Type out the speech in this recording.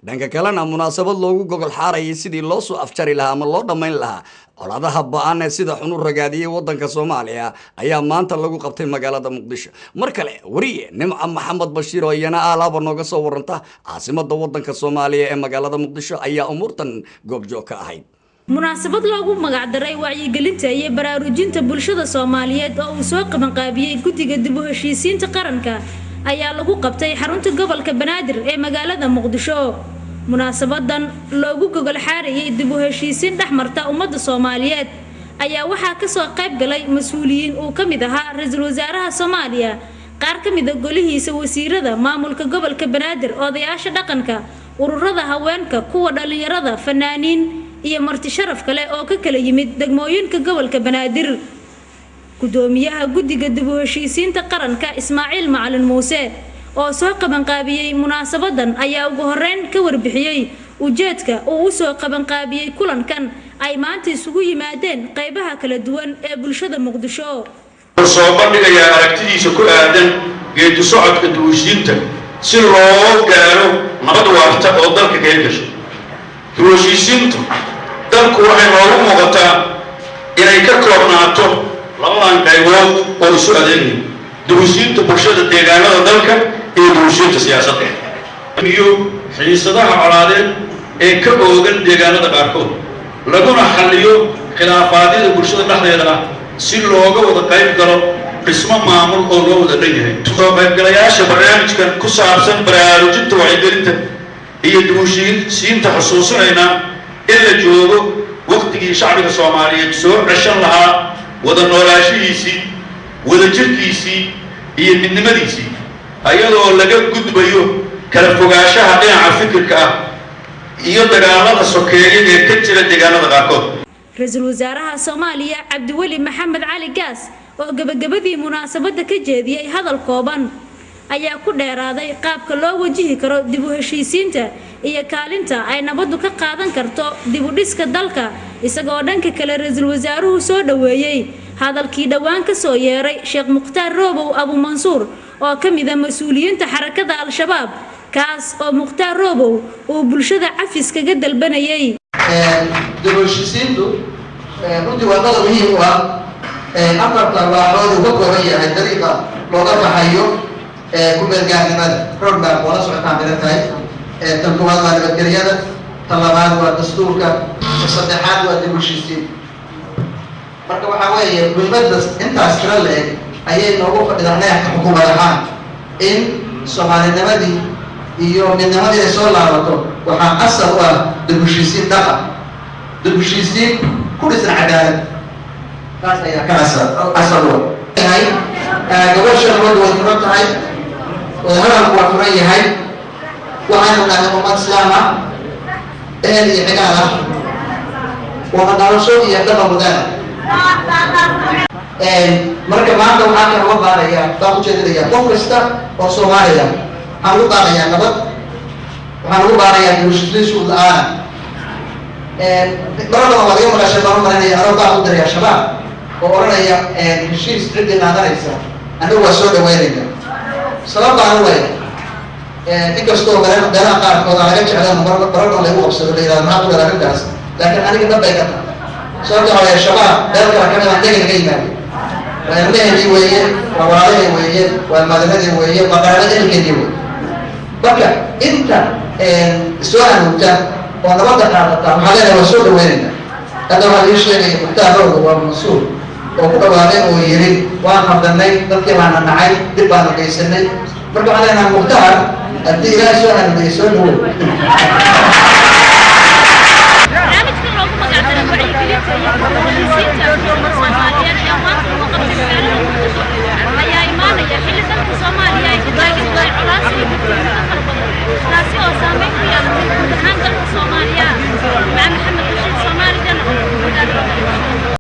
dhanka kalena munaasabad loogu gogol xaarayay sidii loo soo afjari lahaa ama loo dhammayn lahaa colaadaha ba'an ee sida xun u ragaadiyay waddanka Soomaaliya ayaa maanta lagu qabtay magaalada Muqdisho. Mar kale wariye Nimca Maxamed Bashiir oo iyana alaaba nooga soo waranta caasimadda waddanka Soomaaliya ee magaalada Muqdisho ayaa umurtan goobjoog ka ahayd. munaasabad loogu magacdaray wacyigelinta iyo baraarujinta bulshada Soomaaliyeed oo uu soo qaban qaabiyay guddiga dib u heshiisiinta qaranka ayaa lagu qabtay xarunta gobolka Banaadir ee magaalada Muqdisho. munaasabadan loogu gogol xaarayay dib u heshiisiin dhaxmarta ummadda Soomaaliyeed ayaa waxaa ka soo qayb galay mas'uuliyiin uu ka mid ahaa ra'iisul wasaaraha Soomaaliya, qaar ka mid ah golihiisa wasiirada, maamulka gobolka Banaadir, odayaasha dhaqanka, ururada haweenka, kuwa dhalinyarada, fanaaniin iyo marti sharaf kale oo ka kala yimid degmooyinka gobolka Banaadir. gudoomiyaha guddiga dib u heshiisiinta qaranka Ismaaciil Macalin Muuse oo soo qaban qaabiyay munaasabadan ayaa ugu horeyn ka warbixiyay ujeedka uu soo qaban qaabiyay kulankan ay maanta isugu yimaadeen qaybaha kala duwan ee bulshada Muqdisho. soo bandhigaya aragtidiisa ku aadan geedi socodka dib u heshiisiinta si loo gaaro nabad waarta oo dalka ka hesho. dib u heshiisiintu dalku waxay loogu muuqataa inay ka koobnaato labadan qaybood oo isu adeegaya dib u heshiisiinta bulshada deegaanada dalka iyo dib u heshiisiinta siyaasadda iyo xiisadaha colaadeed ee ka oogan deegaanada qaarkood laguna xalliyo khilaafaadida bulshada dhexdeeda si looga wada qayb galo dhismo maamul oo loo wada dhan yahay. soo qaybgalayaasha barnaamijkan ku saabsan baraarujinta wacyigelinta iyo dib u heshiisiinta xusuusinayna in la joogo waqtigii shacbiga Soomaaliyeed soo ceshan lahaa wada noolaashihiisii, wada jirkiisii iyo midnimadiisii ayadoo laga gudbayo kala fogaanshaha dhinaca fikirka ah iyo dagaalada sokeeye ee ka jira deegaanada qaarkood. ra'iisul wasaaraha Soomaaliya Cabdiweli Maxamed Cali Gaas oo gabagabadii munaasabada ka jeediyay hadal kooban ayaa ku dheeraaday qaabka loo wajihi karo dib u heshiisiinta iyo kaalinta ay nabaddu ka qaadan karto dib u dhiska dalka, isagoo dhanka kale ra'iisul wasaaruhu soo dhaweeyay hadalkii dhawaan ka soo yeeray Sheekh Mukhtaar Roobow Abu Mansuur oo ka mid ah mas'uuliyiinta xarakada Al-Shabaab, kaas oo Mukhtaar Roobow uu bulshada cafis kaga dalbanayay. dib u heshiisiintu runtii waa qodob muhiim u ah afarta waaxood uu ka kooban yahay dariiqa looga baxayo ku beergaarnimada roadmap wala socotaan bila tahay. tan koowaad waa nabadgelyada, tan labaad waa dastuurka, tan saddexaad waa dib u heshiisiin. marka waxaa weeye muhiimadda intaas tiro la-eg ayay noogu fadhidaa xukuumad ahaan in Soomaalinimadii iyo midnimadii ay soo laabato. waxaa asal u ah dib u heshiisiin dhaqan, dib u heshiisiin ku dhisan cadaalad, taas ayaa ka asal u ah. gabasha nabaddu way furan tahay, wadahadalku waa furan yahay. waxaynu nahay ummad islaam ah, ehel iyo xigaal ah, wada dhalasho iyo dhaqan wadaag. marka maanta waxaa kan uga baarayaa baan ujeedinayaa qof kasta oo Soomaaliya waxaan ugu baarayaa nabad, waxaan ugu baarayaa dib u heshiisiin shuruud la'aan. marada waa laga maqashay baan u marinaya anoo baan u diraya shabaab oo oranaya heshiis ciddii naadanaysa anigu waa soo dhaweynayna. sabab baan u leeyahay inkastoo meelaha qaarkood aan laga jeclaan baradhan lagu qabsado la yidhahdo maxaa ku dhala arrintaas, laakiin aniga dhan bay ka tahay. sababta hore shabaab meel kale ka mid aan dega laga yimaado waa ilmaheenii weeye, waa walaalaheen weeye, waa maadanadii weeye, waa qarabada ehelkeennii weeye. marka inta soo hanuunta oo nabadda qaadata waxaa leedahay waa soo dhaweynayna. hadda waxaa ii sheegaya Mukhtaar Roobow waa Mansuur oo ku dhawaaqay oo yiri waan qabdanay, dadkii baana nacay, dib baana geysanay. marka waxaa leenahay Mukhtaar haddii ilaahay soo hanuuniyay soo dhawow.